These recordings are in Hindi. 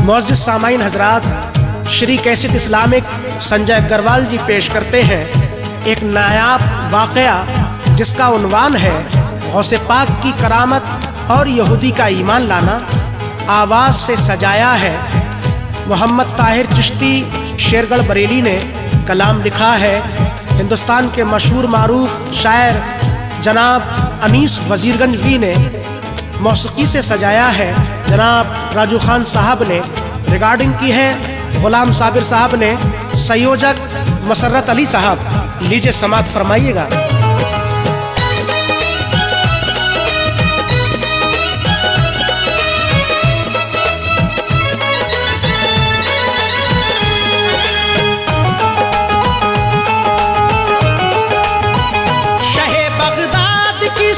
मुअज़्ज़िज़ सामाईन हज़रात, श्री कैसेट इस्लामिक संजय अग्रवाल जी पेश करते हैं एक नायाब वाक़या जिसका उन्वान है गौसे पाक की करामत और यहूदी का ईमान लाना। आवाज़ से सजाया है मोहम्मद ताहिर चिश्ती शेरगढ़ बरेली ने। कलाम लिखा है हिंदुस्तान के मशहूर मारूफ शायर जनाब अनीस वज़ीरगंजवी ने। मौसीकी से सजाया है जनाब राजू खान साहब ने। रिकॉर्डिंग की है गुलाम साबिर साहब ने। संयोजक मसर्रत अली साहब। लीजिए समात फरमाइएगा।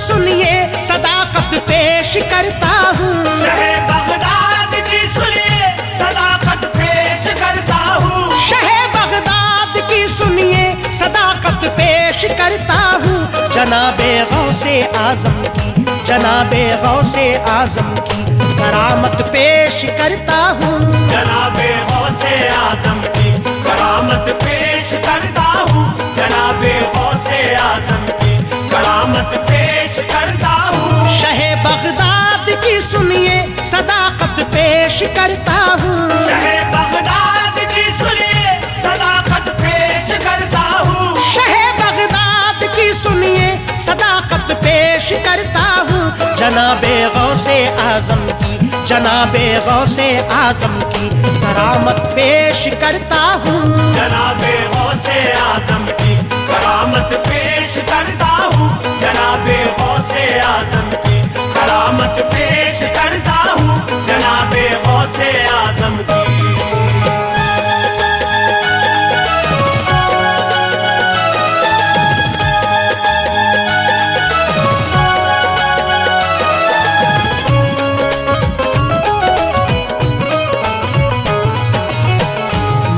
सुनिए सदाकत पेश करता हूँ। शहे बगदाद की सुनिए सदाकत पेश करता हूँ। शहे बगदाद की सुनिए सदाकत पेश करता हूँ। जनाबे गौसे आजम की, जनाबे गौसे आजम की करामत पेश करता हूँ। जनाबे गौसे आजम की करामत पेश करता हूँ। जनाबे गौसे आजम की करामत पेश करता हूँ। शहे बगदाद की सुनिए सदाकत पेश करता हूँ। शहे बगदाद की सुनिए सदाकत पेश करता हूँ। शहे बगदाद की सुनिए सदाकत पेश करता हूँ। जनाबे गौसे आजम की, जनाबे गौसे आजम की करामत पेश करता हूँ। जनाबे गौसे आजम की करामत पेश करता हूँ। जनाबे गौसे आजम की करामत पेश करता हूँ। जनाबे गौसे आजम की।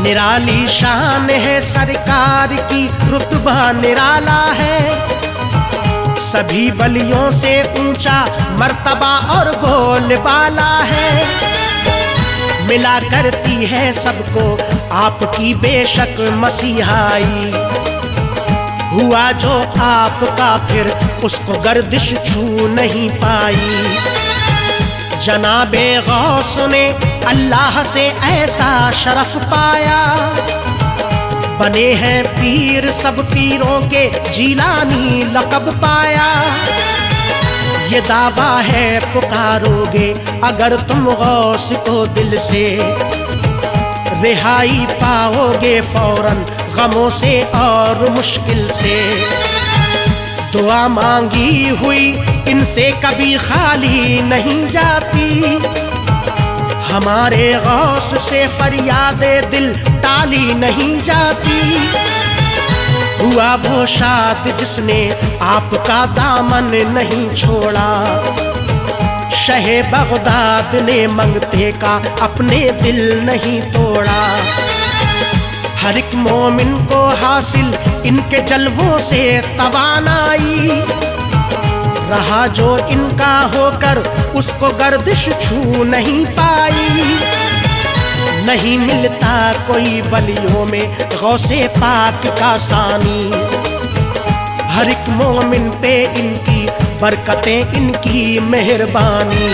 निराली शान है सरकार की, रुतबा निराला है। सभी वलियों से ऊंचा मर्तबा और बोलबाला है। मिला करती है सबको आपकी बेशक मसीहाई। हुआ जो आपका फिर उसको गर्दिश छू नहीं पाई। जनाबे गौस ने अल्लाह से ऐसा शरफ पाया। बने हैं पीर सब पीरों के जीलानी लक़ब पाया। ये दावा है पुकारोगे अगर तुम गौस को दिल से, रिहाई पाओगे फौरन गमों से और मुश्किल से। दुआ मांगी हुई इनसे कभी खाली नहीं जाती। हमारे गौस से फरियादे दिल टाली नहीं जाती। हुआ वो शाद जिसने आपका दामन नहीं छोड़ा। शहे बगदाद ने मंगते का अपने दिल नहीं तोड़ा। हर एक मोमिन को हासिल इनके जलवों से तवानाई। रहा जो इनका होकर उसको गर्दिश छू नहीं पाई। नहीं मिलता कोई वलियों में गौसे पाक का सानी। हर एक मोमिन पे इनकी बरकतें, इनकी मेहरबानी।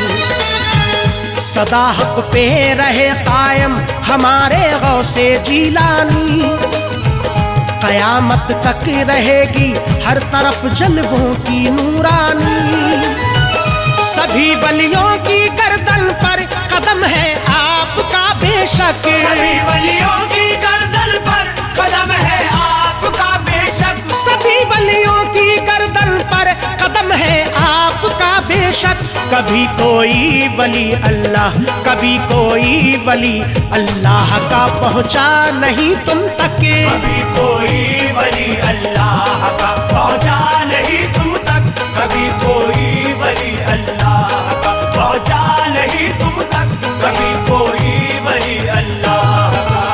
सदा हक पे रहे कायम हमारे गौसे जीलानी। कयामत तक रहेगी हर तरफ जलवों की नूरानी। सभी वलियों की गर्दन पर कदम है आपका बेशक। सभी वलियों की गर्दन पर कदम है आपका बेशक। सभी वलियों की गर्दन पर कदम है आपका बेशक। कभी कोई वली अल्लाह, कभी कोई वली अल्लाह का पहुँचा नहीं तुम तक। कभी कोई वली अल्लाह का पहुँचा नहीं तुम तक। कभी कोई वली अल्लाह का पहुँचा नहीं तुम तक। कभी कोई वली अल्लाह का।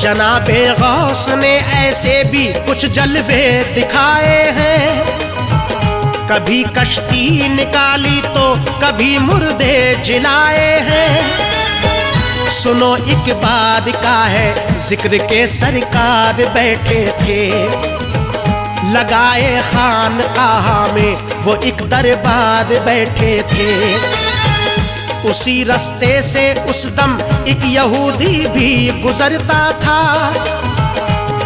जनाबे गौस ने ऐसे भी कुछ जलवे दिखाए हैं, कभी कश्ती निकाली तो कभी मुर्दे जिलाए हैं। सुनो एक बार का है जिक्र के सरकार बैठे थे, लगाए खानकाहा में वो एक दरबार बैठे थे। उसी रास्ते से उस दम एक यहूदी भी गुजरता था,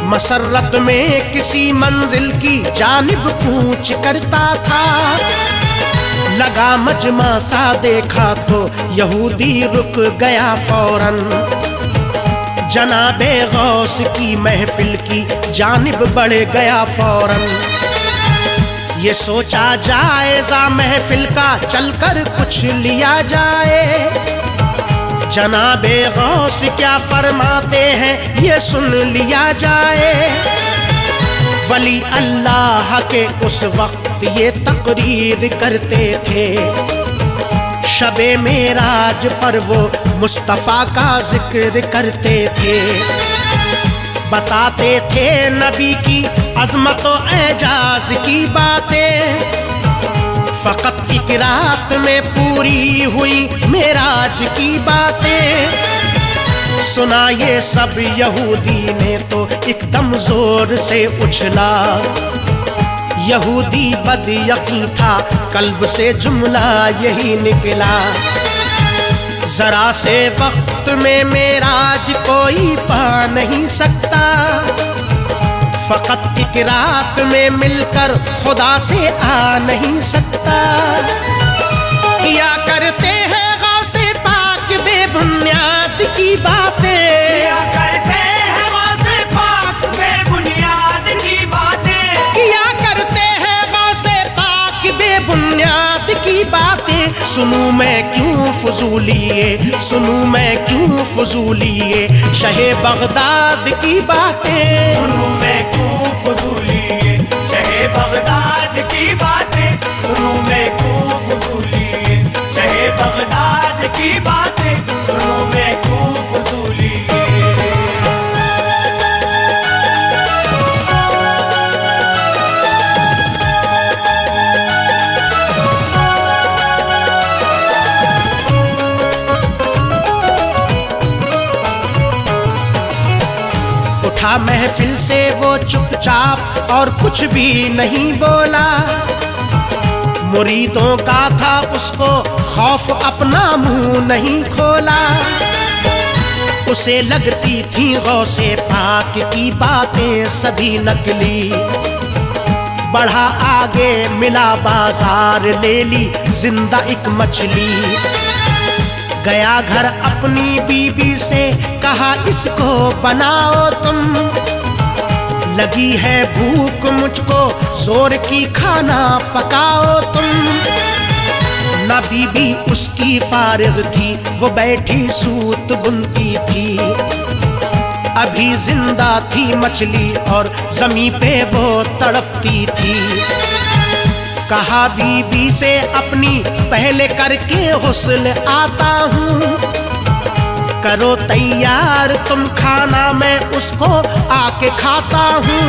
मसरत में किसी मंजिल की जानिब कूच करता था। लगा मजमा सा देखा तो यहूदी रुक गया फौरन, जनाबे गौस की महफिल की जानिब बढ़ गया फौरन। ये सोचा जायजा महफिल का चलकर कुछ लिया जाए, जनाबे गौस क्या फरमाते हैं ये सुन लिया जाए। वली अल्लाह के उस वक्त ये तकरीर करते थे, शबे मेराज पर वो मुस्तफ़ा का जिक्र करते थे। बताते थे नबी की अज़मत और एजाज की बातें, फ़कत एक रात में पूरी हुई मेराज की बातें। सुना ये सब यहूदी ने तो एकदम जोर से उछला, यहूदी बदयकीन था कल्ब से जुमला यही निकला। जरा से वक्त में मेराज कोई पा नहीं सकता, फ़कत एक रात में मिलकर खुदा से आ नहीं सकता। किया करते हैं गौसे पाक बेबुनियाद की बातें, किया करते हैं गौसे पाक बेबुनियाद की बातें, किया करते हैं गौसे पाक बेबुनियाद की बातें। सुनूं मैं क्यों फजूलिए, सुनूं मैं क्यों फजूलिए शहे बगदाद की बातें। सुनूं मैं क्यों फजूलिए शहे बगदाद की बातें, सुनूं मैं क्यों फजूलिए शहे बगदाद की बातें, सुनूं मैं क्यों फजूलिए। उठा महफिल से वो चुपचाप और कुछ भी नहीं बोला, मुरीदों का था उसको खौफ अपना मुंह नहीं खोला। उसे लगती थी गौसे पाक की बातें सभी नकली, बढ़ा आगे मिला बाजार ले ली जिंदा एक मछली। गया घर अपनी बीबी से कहा इसको बनाओ तुम, लगी है भूख मुझको जोर की खाना पकाओ तुम। ना बीबी उसकी फारिग थी वो बैठी सूत बुनती थी, अभी जिंदा थी मछली और जमी पे वो तड़पती थी। कहा बीबी से अपनी पहले करके हुस्न आता हूँ, करो तैयार तुम खाना मैं उसको आके खाता हूँ।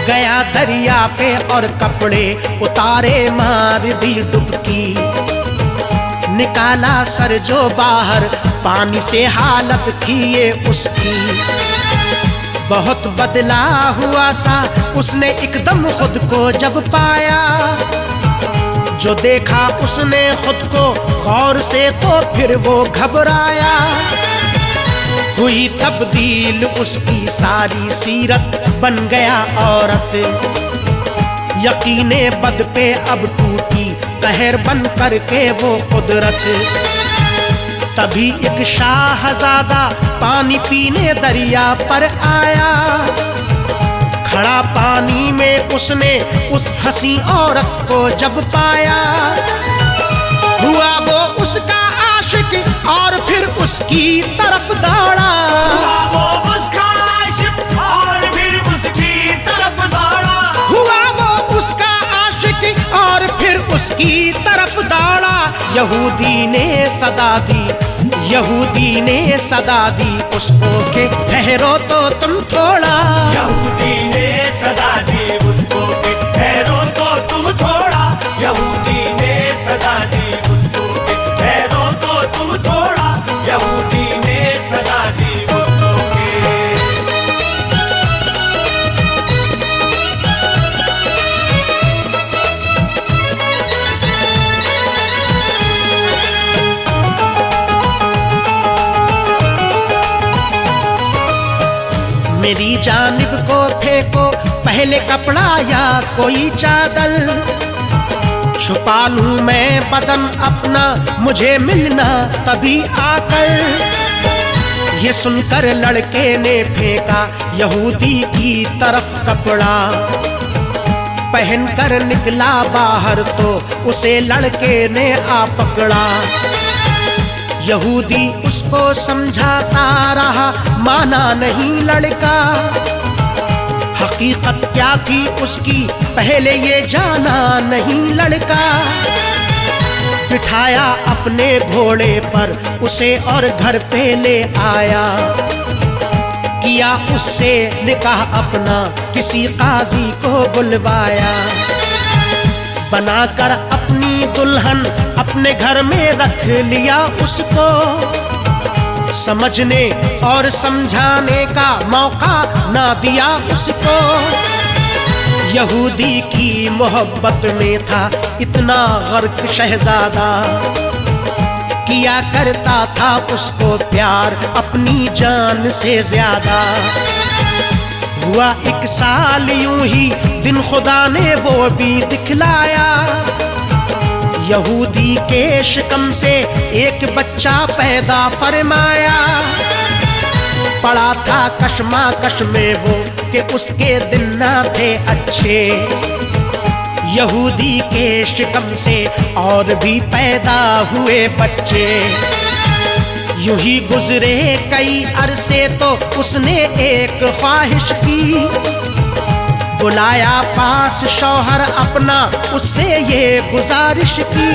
गया दरिया पे और कपड़े उतारे मार दी डुबकी, निकाला सर जो बाहर पानी से हालत थी ये उसकी। बहुत बदला हुआ सा उसने एकदम खुद को जब पाया, जो देखा उसने खुद को गौर से तो फिर वो घबराया। हुई तब्दील उसकी सारी सीरत बन गया औरत, यकीने बद पे अब टूटी कहर बन करके वो कुदरत। तभी एक शाहजादा पानी पीने दरिया पर आया, खड़ा पानी में उसने उस हंसी औरत को जब पाया। हुआ वो उसका आशिक और फिर उसकी तरफ दौड़ा, हुआ वो उसका आशिक और फिर उसकी तरफ दौड़ा, हुआ वो उसका आशिक और फिर उसकी तरफ दौड़ा। यहूदी ने सदा दी, यहूदी ने सदा दी उसको कि ठहरो तो तुम थोड़ा। यहूदी ने सदा दी उसको कि ठहरो तो तुम थोड़ा। यहूदी ने सदा दी उसको कि ठहरो तो तुम थोड़ा। यहूदी ने सदा दी उसको कि मेरी जानिब को फेंको पहले कपड़ा या कोई चादर, छुपा लूं मैं बदन अपना मुझे मिलना तभी आकर। ये सुनकर लड़के ने फेंका यहूदी की तरफ कपड़ा, पहनकर निकला बाहर तो उसे लड़के ने आ पकड़ा। यहूदी उसको समझाता रहा, माना नहीं लड़का। हकीकत क्या थी उसकी पहले ये जाना नहीं लड़का। बिठाया अपने घोड़े पर उसे और घर पे ले आया, किया उससे निकाह अपना किसी काजी को बुलवाया। बनाकर अपनी दुल्हन अपने घर में रख लिया उसको, समझने और समझाने का मौका ना दिया उसको। यहूदी की मोहब्बत में था इतना गर्क शहजादा, किया करता था उसको प्यार अपनी जान से ज्यादा। हुआ 1 साल यूं ही दिन खुदा ने वो भी दिखलाया, यहूदी के शिकम से एक बच्चा पैदा फरमाया। पड़ा था कशमाकश में वो कि उसके दिन ना थे अच्छे, यहूदी के शिकम से और भी पैदा हुए बच्चे। यूं ही गुजरे कई अरसे तो उसने एक ख्वाहिश की, बुलाया पास शौहर अपना उससे ये गुजारिश की।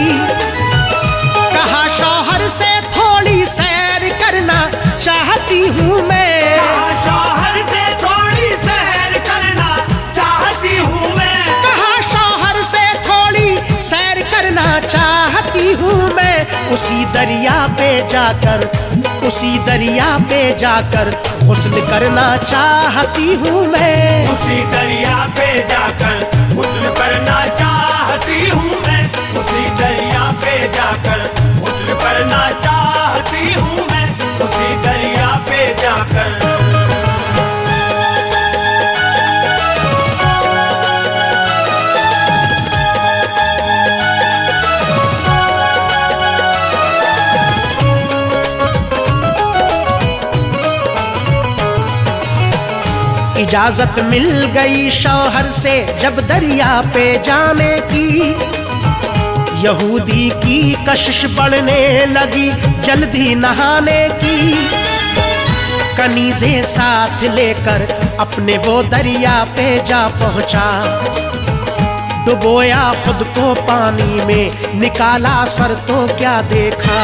कहा शौहर से थोड़ी सैर करना चाहती हूँ मैं, शौहर से थोड़ी सैर करना चाहती हूँ मैं। कहा शौहर से थोड़ी सैर करना चाहती हूँ मैं। उसी दरिया पे जाकर, उसी दरिया पे जाकर गुस्ल करना चाहती हूँ मैं। उसी दरिया पे जाकर गुस्ल करना चाहती हूँ मैं। उसी दरिया पे जाकर गुस्ल करना चाहती हूँ मैं। उसी दरिया पे जाकर। इजाजत मिल गई शौहर से जब दरिया पे जाने की, यहूदी की कशिश बढ़ने लगी जल्दी नहाने की। कनीज़ें साथ लेकर अपने वो दरिया पे जा पहुंचा, डुबोया खुद को पानी में निकाला सर तो क्या देखा।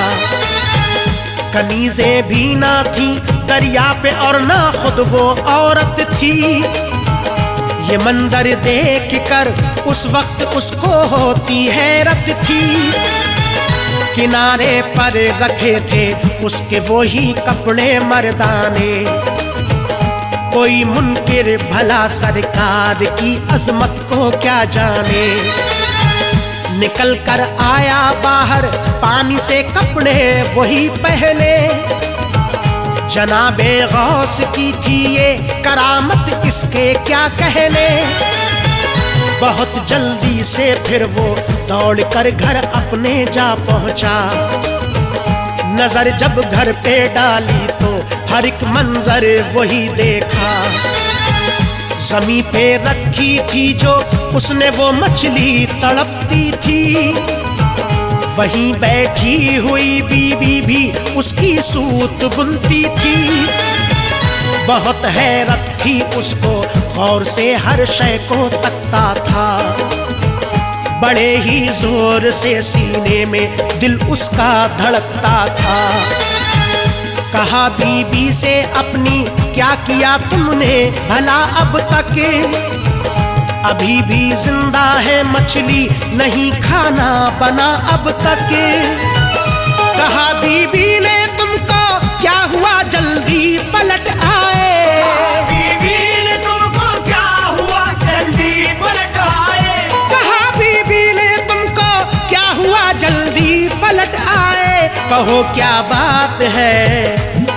कनीज़ें भी ना थी दरिया पे और ना खुद वो औरत थी। ये मंजर देख कर उस वक्त उसको होती हैरत थी। किनारे पर रखे थे उसके वो ही कपड़े मर्दाने, कोई मुनकिर भला सरकार की अजमत को क्या जाने। निकल कर आया बाहर पानी से कपड़े वही पहने, जनाबे गौस की थी ये करामत इसके क्या कहने। बहुत जल्दी से फिर वो दौड़ कर घर अपने जा पहुंचा। नजर जब घर पे डाली तो हर एक मंजर वही देखा। जमीन पे रखी थी जो उसने वो मछली तड़पती थी, वहीं बैठी हुई बीबी भी उसकी सूत बुनती थी। बहुत हैरत थी उसको गौर से हर शय को तकता था। बड़े ही जोर से सीने में दिल उसका धड़कता था। कहा बीबी से अपनी क्या किया तुमने भला अब तक, अभी भी जिंदा है मछली नहीं खाना बना अब तक। कहा बीबी ने तुमको क्या हुआ जल्दी पलट आए, बीवी ने तुमको क्या हुआ जल्दी पलट आए, कहा बीबी ने तुमको क्या हुआ जल्दी पलट आए। कहो क्या बात है,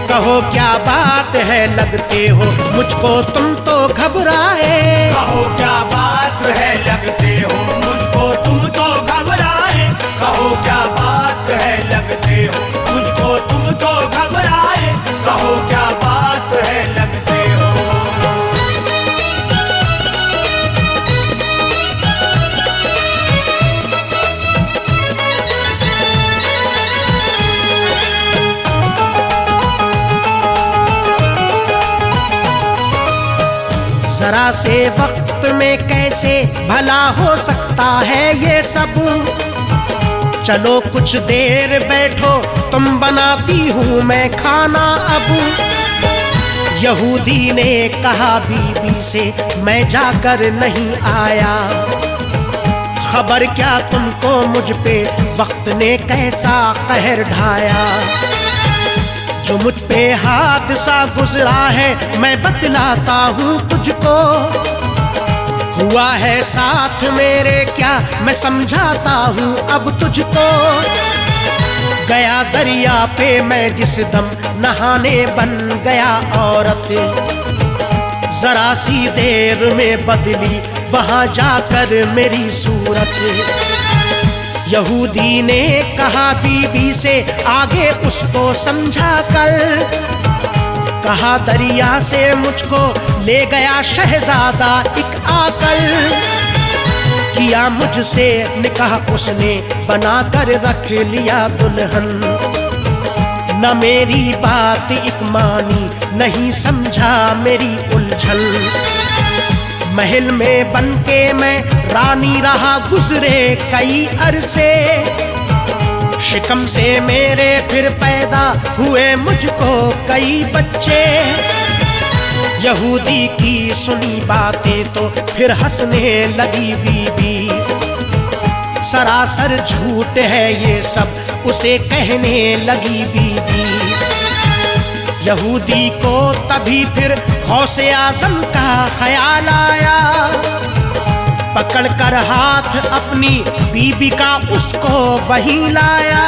कहो क्या बात है, लगते हो मुझको तुम तो घबराए। कहो क्या बात है, लगते हो मुझको तुम तो घबराए, कहो क्या बात है, लगते हो मुझको तुम तो घबराए, कहो क्या बात है, लगते हो। जरा से वक्त में कैसे भला हो सकता है ये सब, चलो कुछ देर बैठो तुम बनाती हूँ मैं खाना अब। यहूदी ने कहा बीबी से मैं जाकर नहीं आया, खबर क्या तुमको मुझ पे वक्त ने कैसा कहर ढाया। जो मुझ पे हादसा गुजरा है मैं बतलाता हूँ तुझको, हुआ है साथ मेरे क्या मैं समझाता हूँ अब तुझको। गया दरिया पे मैं जिस दम नहाने बन गया औरत, जरा सी देर में बदली वहाँ जाकर मेरी सूरत। यहूदी ने कहा बीबी से आगे उसको समझा कर, कहा दरिया से मुझको ले गया शहजादा एक आकर। किया मुझसे निकाह उसने बना कर रख लिया दुल्हन, न मेरी बात एक मानी नहीं समझा मेरी उलझन। महल में बनके मैं रानी रहा गुजरे कई अरसे, शिकम से मेरे फिर पैदा हुए मुझको कई बच्चे। यहूदी की सुनी बातें तो फिर हंसने लगी बीबी, सरासर झूठ है ये सब उसे कहने लगी बीबी। यहूदी को तभी फिर गौसे आजम का ख्याल आया, पकड़ कर हाथ अपनी बीबी का उसको वहीं लाया।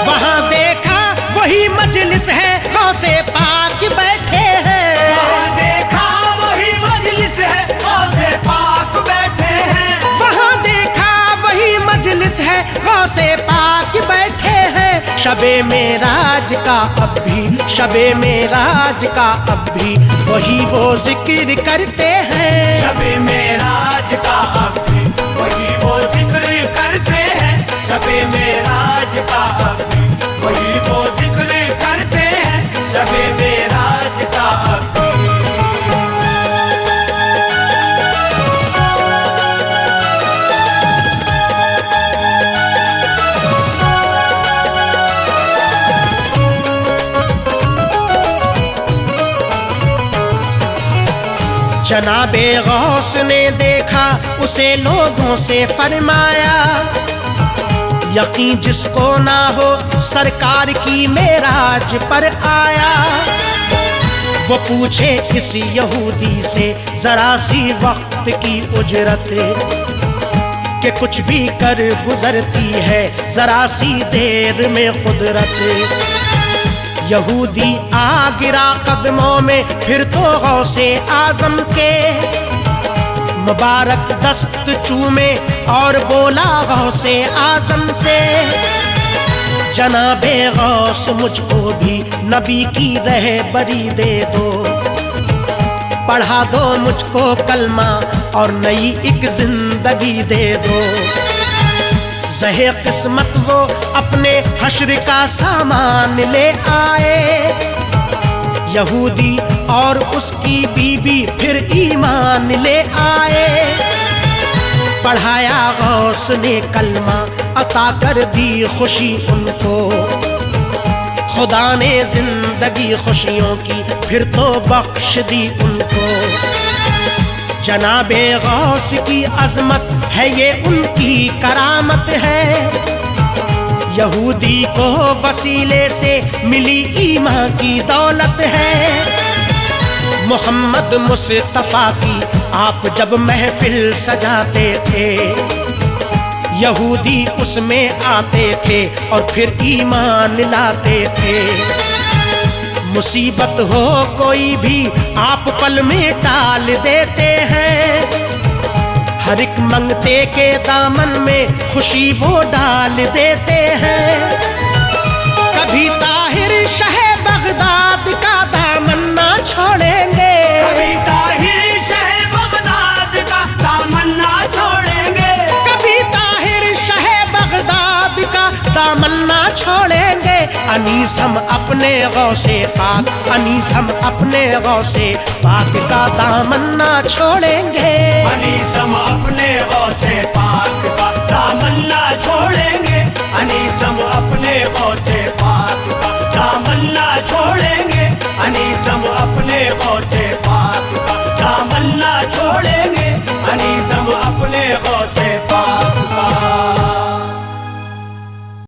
वहां देखा वही मजलिस है गौसे पाक बैठे हैं, वहाँ देखा वही मजलिस है गौसे पाक बैठे हैं, वहाँ देखा वही मजलिस है गौसे पाक बैठे हैं। शबे मेराज का अब भी, शबे मेराज का अब भी वही वो जिक्र करते हैं। शबे मेराज का अब भी वही वो जिक्र करते हैं, शबे मेराज का अब भी वही वो जिक्र करते हैं, शबे मेराज का अब भी। जनाबे गौस ने देखा उसे लोगों से फरमाया, यकीन जिसको ना हो सरकार की मेराज पर आया। वो पूछे इस यहूदी से जरा सी वक्त की उजरत, कि कुछ भी कर गुजरती है जरा सी देर में कुदरत। यहूदी आ गिरा कदमों में फिर तो गौसे आजम के, मुबारक दस्त चूमे और बोला गौसे आजम से, जनाबे गौस मुझको भी नबी की रहबरी दे दो, पढ़ा दो मुझको कलमा और नई एक जिंदगी दे दो। ज़हे किस्मत वो अपने हश्र का सामान ले आए, यहूदी और उसकी बीबी फिर ईमान ले आए। पढ़ाया गौस ने कलमा अता कर दी खुशी उनको, खुदा ने जिंदगी खुशियों की फिर तो बख्श दी उनको। जनाबे गौस की अजमत है ये उनकी करामत है। यहूदी को वसीले से मिली ईमान की दौलत है। मोहम्मद मुस्तफा की आप जब महफिल सजाते थे, यहूदी उसमें आते थे और फिर ईमान लाते थे। मुसीबत हो कोई भी आप पल में टाल देते हैं। हर एक मंगते के दामन में खुशी वो डाल देते हैं। कभी ताहिर शाह बगदाद का दामन ना छोड़ेंगे, कभी ताहिर शाह बगदाद का दामन ना छोड़ेंगे, कभी ताहिर शाह बगदाद का दामन ना छोड़ेंगे। अनीस हम अपने गौसे पाक, अनीस हम अपने गौसे पाक का दामन ना छोड़ेंगे। अनीस हम अपने